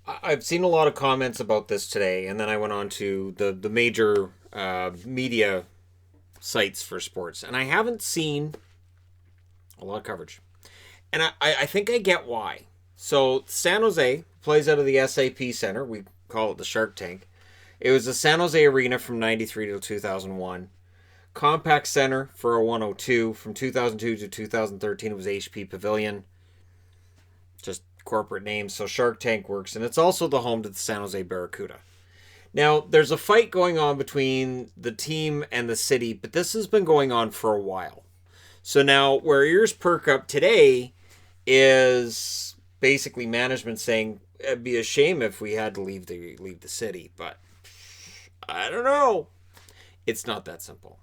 I've seen a lot of comments about this today, and then I went on to the major media sites for sports, and I haven't seen a lot of coverage. And I think I get why. So San Jose plays out of the SAP Center. We call it the Shark Tank. It was the San Jose Arena from 93 to 2001. Compact Center for a 102. From 2002 to 2013, it was HP Pavilion. Just corporate names. So Shark Tank works. And it's also the home to the San Jose Barracuda. Now, there's a fight going on between the team and the city, but this has been going on for a while. So now, where ears perk up today is basically management saying it'd be a shame if we had to leave the city, but I don't know. It's not that simple.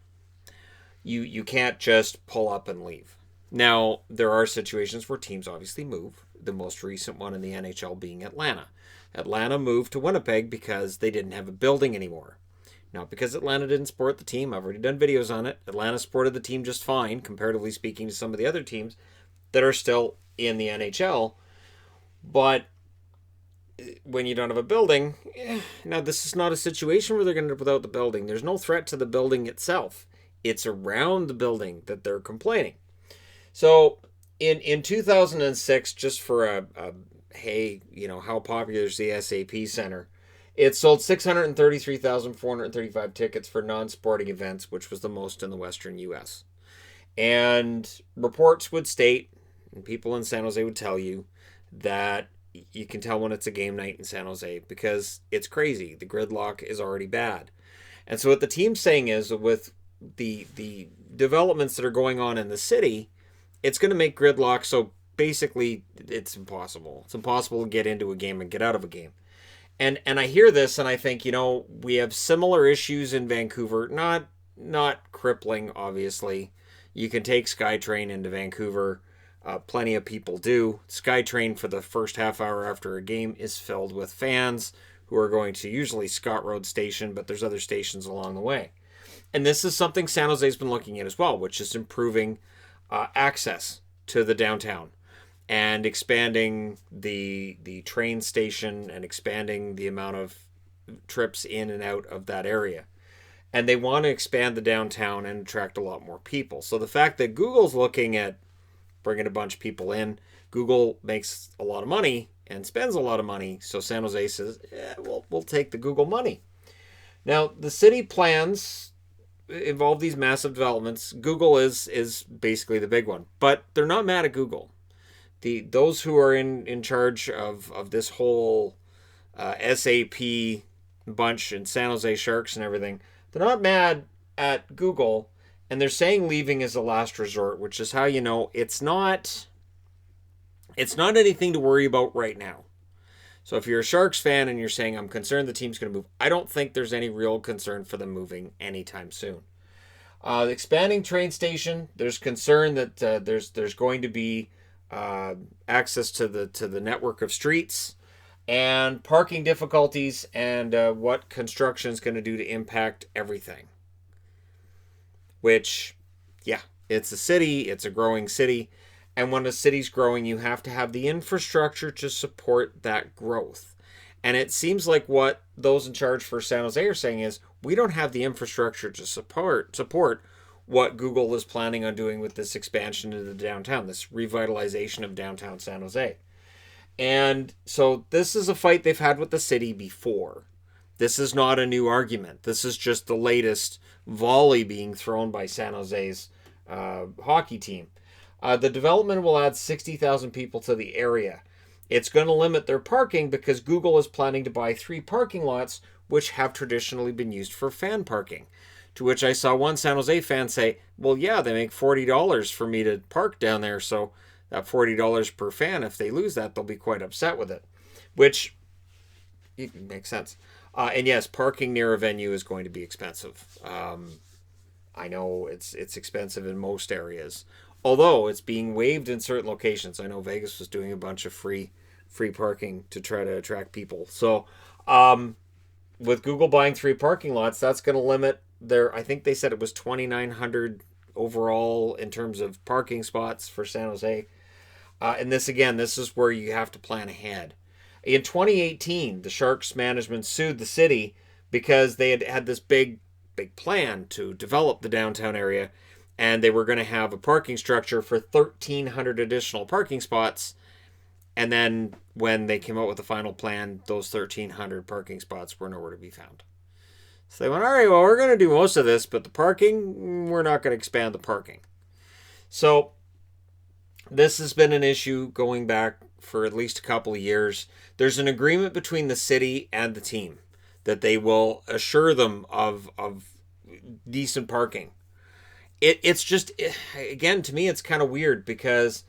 You can't just pull up and leave. Now, there are situations where teams obviously move. The most recent one in the NHL being Atlanta. Atlanta moved to Winnipeg because they didn't have a building anymore. Not because Atlanta didn't support the team. I've already done videos on it. Atlanta supported the team just fine, comparatively speaking to some of the other teams that are still in the NHL. But when you don't have a building, now this is not a situation where they're going to end up without the building. There's no threat to the building itself. It's around the building that they're complaining. So in 2006, just for a hey, how popular is the SAP Center? It sold 633,435 tickets for non-sporting events, which was the most in the Western U.S. And reports would state, and people in San Jose would tell you, that you can tell when it's a game night in San Jose because it's crazy. The gridlock is already bad. And so what the team's saying is with the developments that are going on in the city, it's going to make gridlock so basically it's impossible. It's impossible to get into a game and get out of a game. And I hear this and I think, we have similar issues in Vancouver, not crippling obviously. You can take SkyTrain into Vancouver. Plenty of people do. SkyTrain for the first half hour after a game is filled with fans who are going to usually Scott Road Station, but there's other stations along the way. And this is something San Jose's been looking at as well, which is improving access to the downtown and expanding the train station and expanding the amount of trips in and out of that area. And they want to expand the downtown and attract a lot more people. So the fact that Google's looking at bringing a bunch of people in, Google makes a lot of money and spends a lot of money. So San Jose says, we'll take the Google money. Now, the city plans involve these massive developments. Google is basically the big one, but they're not mad at Google. Those who are in charge of this whole SAP bunch and San Jose Sharks and everything, they're not mad at Google, and they're saying leaving is a last resort, which is how it's not anything to worry about right now. So if you're a Sharks fan and you're saying I'm concerned the team's going to move, I don't think there's any real concern for them moving anytime soon. Expanding train station, there's concern that there's going to be access to the network of streets and parking difficulties and what construction is going to do to impact everything. Which, yeah, it's a city, it's a growing city, and when a city's growing, you have to have the infrastructure to support that growth. And it seems like what those in charge for San Jose are saying is we don't have the infrastructure to support what Google is planning on doing with this expansion into the downtown, this revitalization of downtown San Jose. And so this is a fight they've had with the city before. This is not a new argument. This is just the latest volley being thrown by San Jose's hockey team. The development will add 60,000 people to the area. It's going to limit their parking because Google is planning to buy 3 parking lots, which have traditionally been used for fan parking. To which I saw one San Jose fan say, well, yeah, they make $40 for me to park down there, so that $40 per fan, if they lose that, they'll be quite upset with it. Which makes sense. And yes, parking near a venue is going to be expensive. I know it's expensive in most areas, although it's being waived in certain locations. I know Vegas was doing a bunch of free parking to try to attract people. So with Google buying 3 parking lots, that's going to limit their, I think they said it was 2,900 overall in terms of parking spots for San Jose. And this is where you have to plan ahead. In 2018, the Sharks management sued the city because they had this big plan to develop the downtown area, and they were going to have a parking structure for 1,300 additional parking spots. And then when they came out with the final plan, those 1,300 parking spots were nowhere to be found. So they went, all right, well, we're going to do most of this, but the parking, we're not going to expand the parking. So this has been an issue going back for at least a couple of years. There's an agreement between the city and the team that they will assure them of decent parking. It's just, again, to me, it's kind of weird because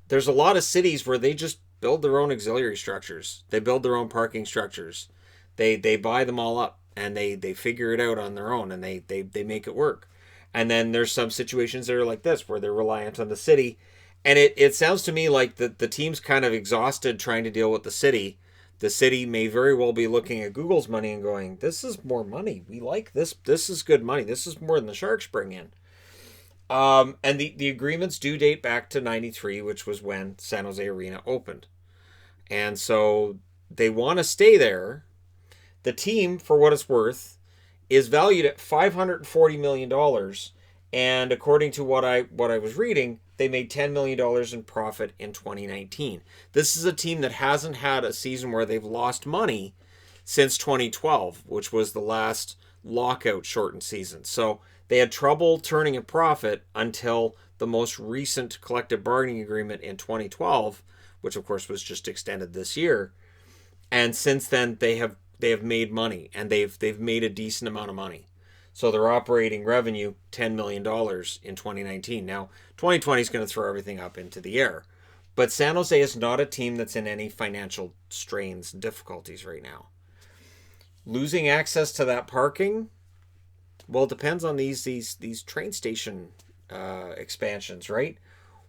there's a lot of cities where they just build their own auxiliary structures. They build their own parking structures. They buy them all up and they figure it out on their own, and they make it work. And then there's some situations that are like this where they're reliant on the city. And it sounds to me like the team's kind of exhausted trying to deal with the city. The city may very well be looking at Google's money and going, this is more money. We like this. This is good money. This is more than the Sharks bring in. And the agreements do date back to 93, which was when San Jose Arena opened. And so they want to stay there. The team, for what it's worth, is valued at $540 million. And according to what I was reading, they made $10 million in profit in 2019. This is a team that hasn't had a season where they've lost money since 2012, which was the last lockout shortened season. So they had trouble turning a profit until the most recent collective bargaining agreement in 2012, which of course was just extended this year. And since then they have made money, and they've made a decent amount of money. So their operating revenue, $10 million in 2019. Now, 2020 is going to throw everything up into the air. But San Jose is not a team that's in any financial strains and difficulties right now. Losing access to that parking, well, it depends on these train station expansions, right?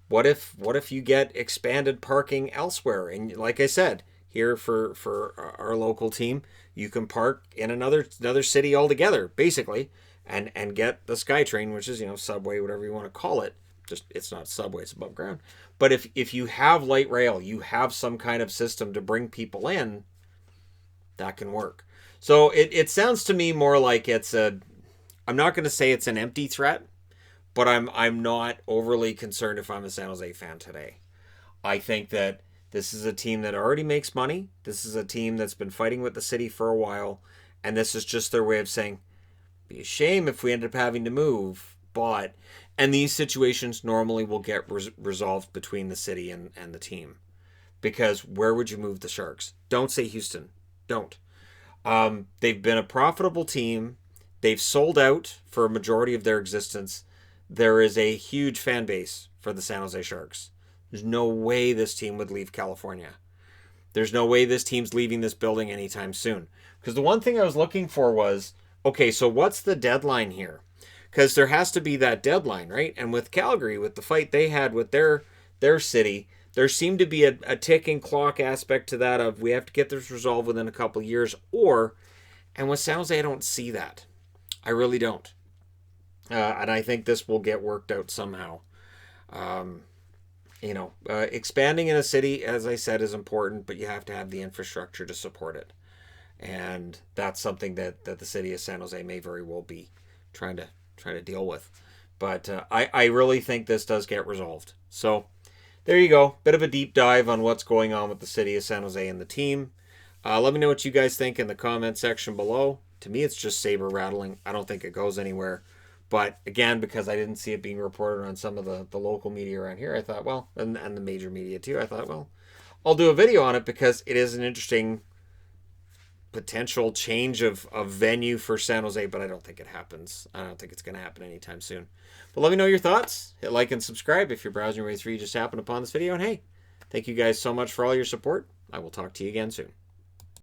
What if you get expanded parking elsewhere? And like I said, here for our local team, you can park in another city altogether, basically, and get the SkyTrain, which is, subway, whatever you want to call it. Just, it's not subway, it's above ground. But if you have light rail, you have some kind of system to bring people in, that can work. So it sounds to me more like I'm not going to say it's an empty threat, but I'm not overly concerned if I'm a San Jose fan today. I think that this is a team that already makes money. This is a team that's been fighting with the city for a while. And this is just their way of saying, be a shame if we end up having to move. And these situations normally will get resolved between the city and the team. Because where would you move the Sharks? Don't say Houston. Don't. They've been a profitable team. They've sold out for a majority of their existence. There is a huge fan base for the San Jose Sharks. There's no way this team would leave California. There's no way this team's leaving this building anytime soon. Because the one thing I was looking for was, okay, so what's the deadline here? Because there has to be that deadline, right? And with Calgary, with the fight they had with their city, there seemed to be a ticking clock aspect to that of we have to get this resolved within a couple of years. And with San Jose, I don't see that. I really don't. And I think this will get worked out somehow. Expanding in a city, as I said, is important, but you have to have the infrastructure to support it. And that's something that the city of San Jose may very well be trying to deal with. But I really think this does get resolved. So there you go. Bit of a deep dive on what's going on with the city of San Jose and the team. Let me know what you guys think in the comment section below. To me, it's just saber rattling. I don't think it goes anywhere. But again, because I didn't see it being reported on some of the local media around here, I thought, well, and the major media too, I thought, well, I'll do a video on it because it is an interesting potential change of venue for San Jose, but I don't think it happens. I don't think it's going to happen anytime soon. But let me know your thoughts. Hit like and subscribe if you're browsing your way through, you just happened upon this video. And hey, thank you guys so much for all your support. I will talk to you again soon.